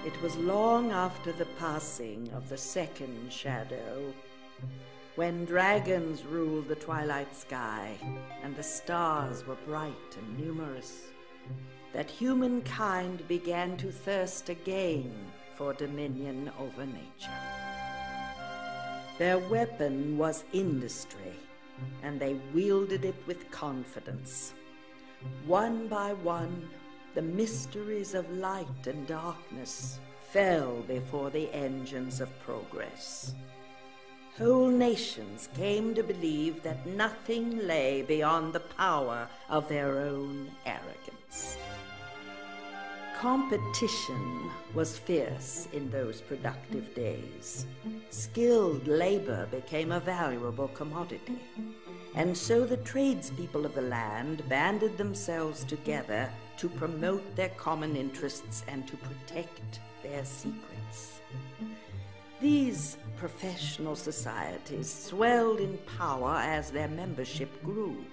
It was long after the passing of the second shadow, when dragons ruled the twilight sky and the stars were bright and numerous, that humankind began to thirst again for dominion over nature. Their weapon was industry, and they wielded it with confidence. One by one, the mysteries of light and darkness fell before the engines of progress. Whole nations came to believe that nothing lay beyond the power of their own arrogance. Competition was fierce in those productive days. Skilled labor became a valuable commodity, and so the tradespeople of the land banded themselves together to promote their common interests and to protect their secrets. These professional societies swelled in power as their membership grew.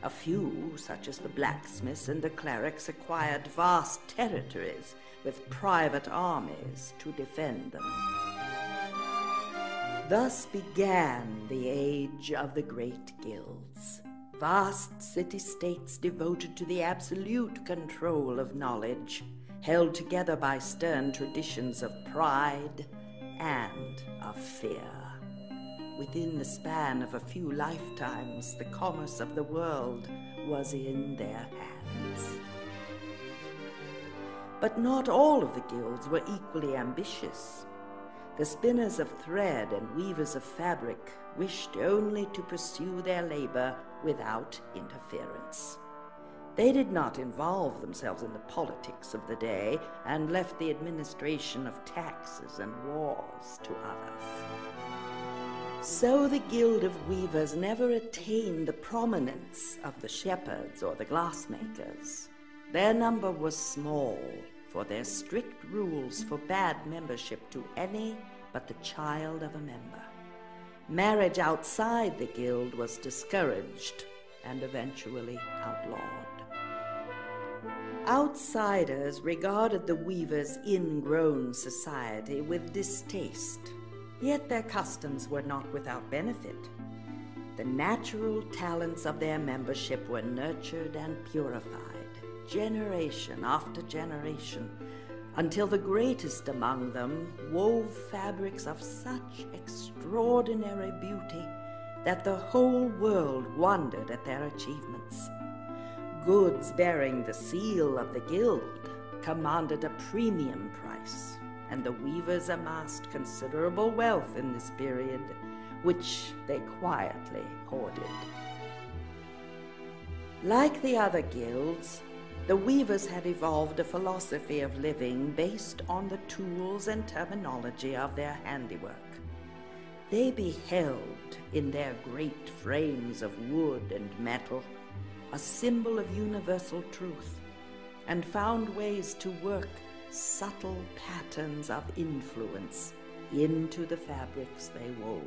A few, such as the blacksmiths and the clerics, acquired vast territories with private armies to defend them. Thus began the age of the great guilds, vast city-states devoted to the absolute control of knowledge, held together by stern traditions of pride and of fear. Within the span of a few lifetimes, the commerce of the world was in their hands. But not all of the guilds were equally ambitious. The spinners of thread and weavers of fabric wished only to pursue their labor without interference. They did not involve themselves in the politics of the day and left the administration of taxes and wars to others. So the Guild of Weavers never attained the prominence of the shepherds or the glassmakers. Their number was small, for their strict rules forbade membership to any but the child of a member. Marriage outside the guild was discouraged and eventually outlawed. Outsiders regarded the weavers' ingrown society with distaste. Yet their customs were not without benefit. The natural talents of their membership were nurtured and purified, generation after generation, until the greatest among them wove fabrics of such extraordinary beauty that the whole world wondered at their achievements. Goods bearing the seal of the guild commanded a premium price, and the weavers amassed considerable wealth in this period, which they quietly hoarded. Like the other guilds, the weavers had evolved a philosophy of living based on the tools and terminology of their handiwork. They beheld in their great frames of wood and metal a symbol of universal truth, and found ways to work subtle patterns of influence into the fabrics they wove.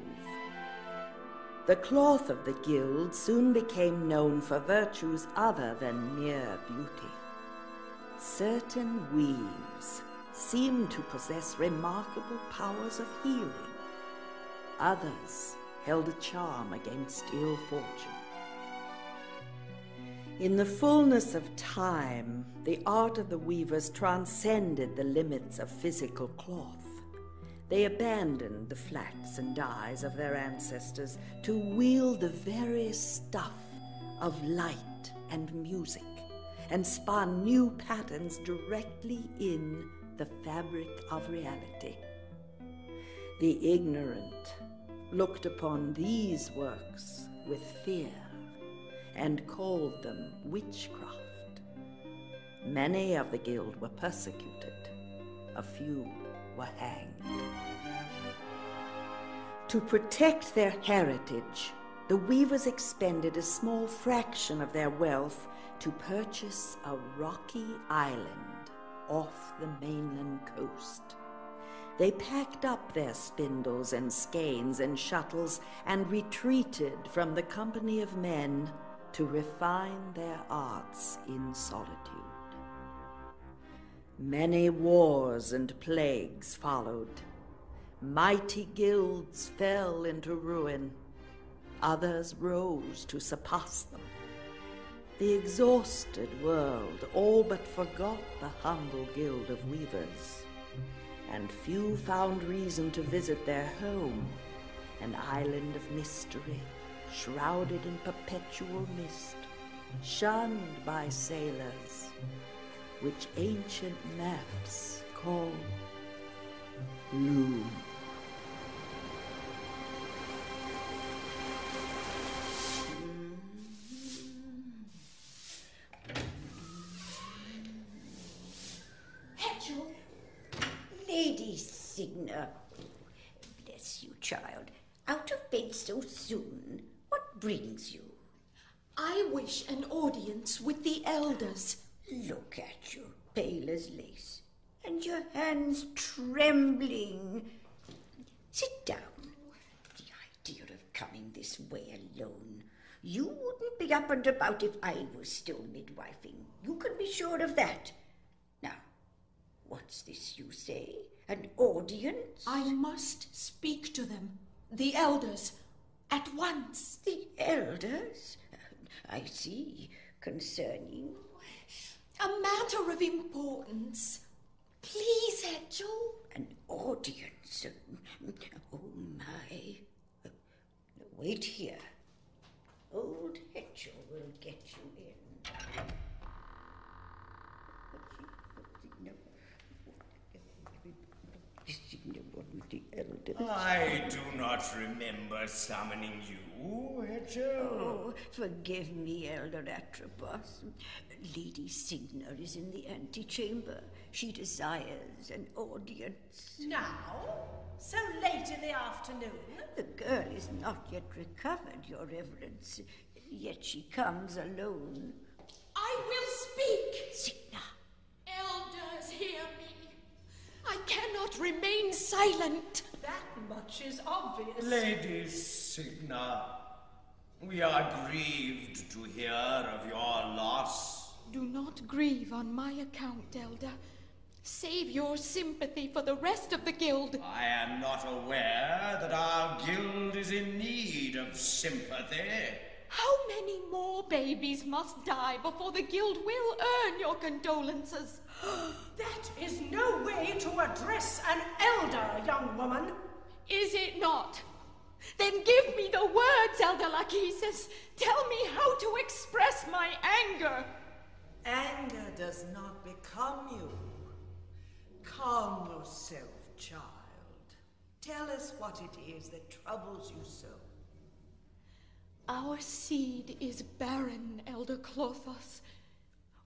The cloth of the guild soon became known for virtues other than mere beauty. Certain weaves seemed to possess remarkable powers of healing. Others held a charm against ill fortune. In the fullness of time, the art of the weavers transcended the limits of physical cloth. They abandoned the flax and dyes of their ancestors to wield the very stuff of light and music, and spun new patterns directly in the fabric of reality. The ignorant looked upon these works with fear and called them witchcraft. Many of the guild were persecuted. A few were hanged. To protect their heritage, the weavers expended a small fraction of their wealth to purchase a rocky island off the mainland coast. They packed up their spindles and skeins and shuttles and retreated from the company of men to refine their arts in solitude. Many wars and plagues followed. Mighty guilds fell into ruin. Others rose to surpass them. The exhausted world all but forgot the humble guild of weavers, and few found reason to visit their home, an island of mystery, shrouded in perpetual mist, shunned by sailors, which ancient maps call Loom. Hetchel! Lady Signa. Bless you, child. Out of bed so soon? What brings you? I wish an audience with the elders. Look at you, pale as lace, and your hands trembling. Sit down. The idea of coming this way alone. You wouldn't be up and about if I was still midwifing. You can be sure of that. Now, what's this you say? An audience? I must speak to them, the elders, at once. The elders? I see. Concerning... A matter of importance. Please, Hetchel. An audience? Oh, my. Wait here. Old Hetchel will get you in. I do not remember summoning you, Hetchel. Oh, forgive me, Elder Atropos. Lady Signa is in the antechamber. She desires an audience. Now? So late in the afternoon? The girl is not yet recovered, Your Reverence. Yet she comes alone. I will speak. Signa. Elders, hear me. I cannot remain silent. That much is obvious. Lady Signa, we are grieved to hear of your loss. Do not grieve on my account, Elder. Save your sympathy for the rest of the guild. I am not aware that our guild is in need of sympathy. How many more babies must die before the guild will earn your condolences? That is no way to address an elder, young woman. Is it not? Then give me the words, Elder Lachesis. Tell me how to express my anger. Anger does not become you. Calm yourself, child. Tell us what it is that troubles you so. Our seed is barren, Elder Clothos.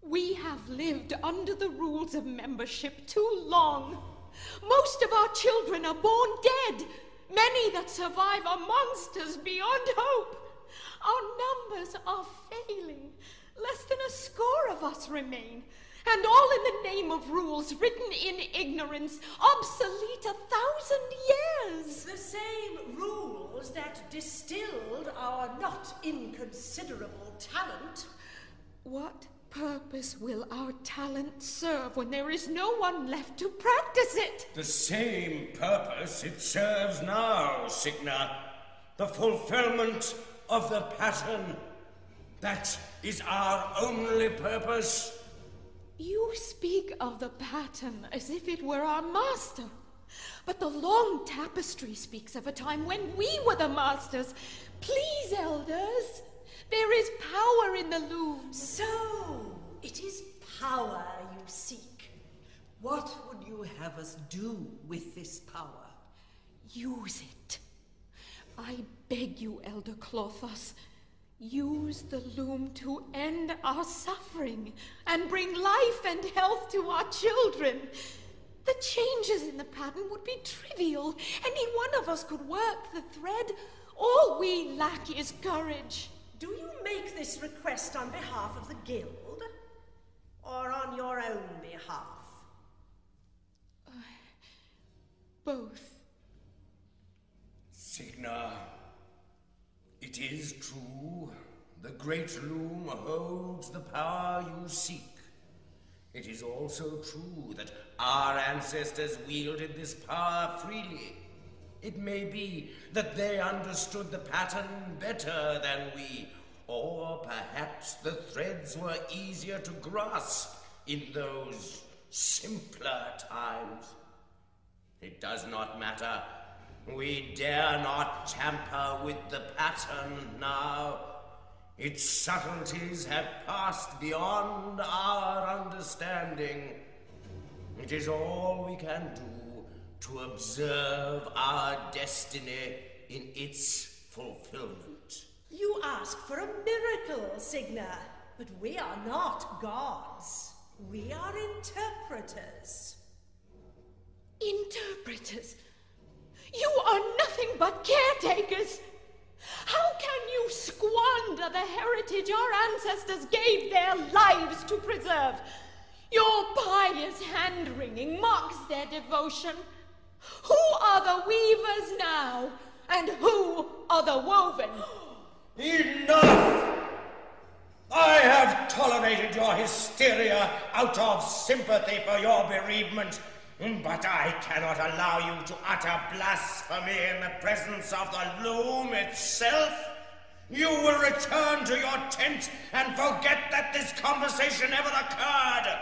We have lived under the rules of membership too long. Most of our children are born dead. Many that survive are monsters beyond hope. Our numbers are failing. Less than a score of us remain, and all in the name of rules written in ignorance, obsolete 1,000 years. The same rules that distilled our not inconsiderable talent. What purpose will our talent serve when there is no one left to practice it? The same purpose it serves now, Signa. The fulfillment of the pattern. That is our only purpose. You speak of the pattern as if it were our master. But the long tapestry speaks of a time when we were the masters. Please, elders, there is power in the loom. So, it is power you seek. What would you have us do with this power? Use it. I beg you, Elder Clothos. Use the loom to end our suffering and bring life and health to our children. The changes in the pattern would be trivial. Any one of us could work the thread. All we lack is courage. Do you make this request on behalf of the guild? Or on your own behalf? Both. Signa, it is true. The great loom holds the power you seek. It is also true that our ancestors wielded this power freely. It may be that they understood the pattern better than we, or perhaps the threads were easier to grasp in those simpler times. It does not matter. We dare not tamper with the pattern now. Its subtleties have passed beyond our understanding. It is all we can do to observe our destiny in its fulfillment. You ask for a miracle, Signa, but we are not gods. We are interpreters. Interpreters? You are nothing but caretakers. How can you squander the heritage our ancestors gave their lives to preserve? Your pious hand-wringing mocks their devotion. Who are the weavers now, and who are the woven? Enough! I have tolerated your hysteria out of sympathy for your bereavement, but I cannot allow you to utter blasphemy in the presence of the loom itself. You will return to your tent and forget that this conversation ever occurred.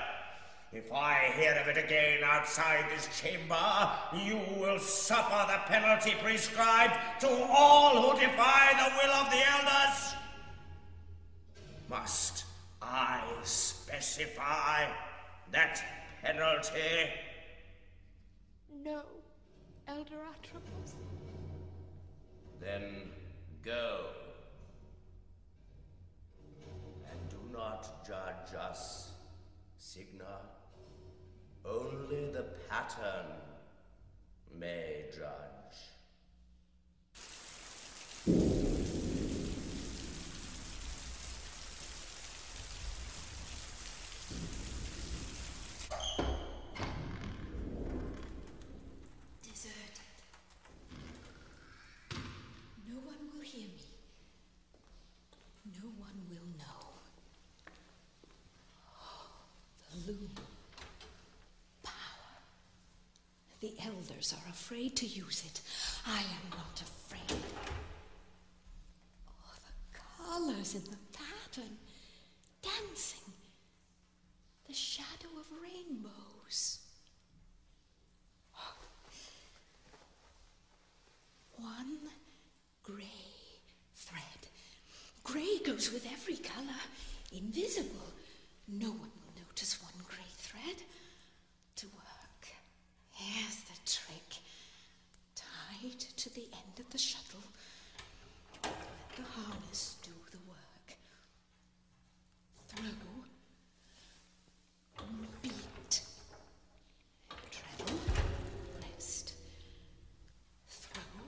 If I hear of it again outside this chamber, you will suffer the penalty prescribed to all who defy the will of the elders. Must I specify that penalty? No, Elder Atropos. Then go. And do not judge us, Signa. Only the pattern may judge. The elders are afraid to use it. I am not afraid. Oh, the colors in the pattern. Dancing. The shadow of rainbows. One grey thread. Grey goes with every color. Invisible. No one will notice one grey thread. To work. Here's the trick. Tied to the end of the shuttle. Let the harness do the work. Throw. Beat. Treble. Rest. Throw.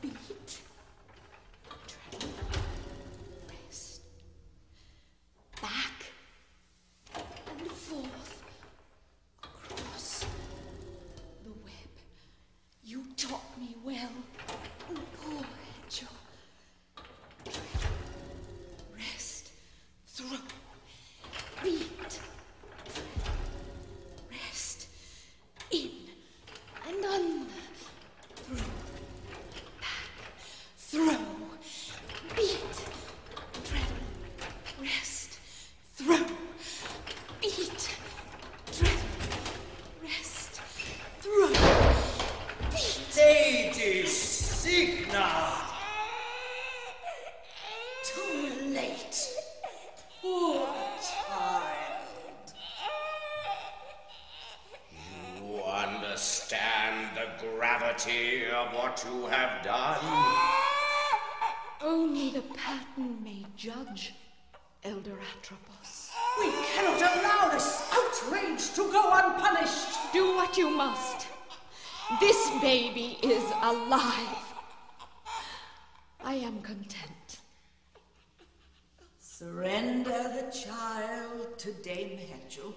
Beat. Treble. Rest. Back. And forth. You taught me well, poor Hedgehog. Rest, throw, beat, rest, in and under, through, back, throw, beat, treadle, rest, throw, beat, treadle, rest, throw. Lady Signa! Too late. Poor child. You understand the gravity of what you have done? Only the pattern may judge, Elder Atropos. We cannot allow this outrage to go unpunished. Do what you must. This baby is alive. I am content. Surrender the child to Dame Hetchel.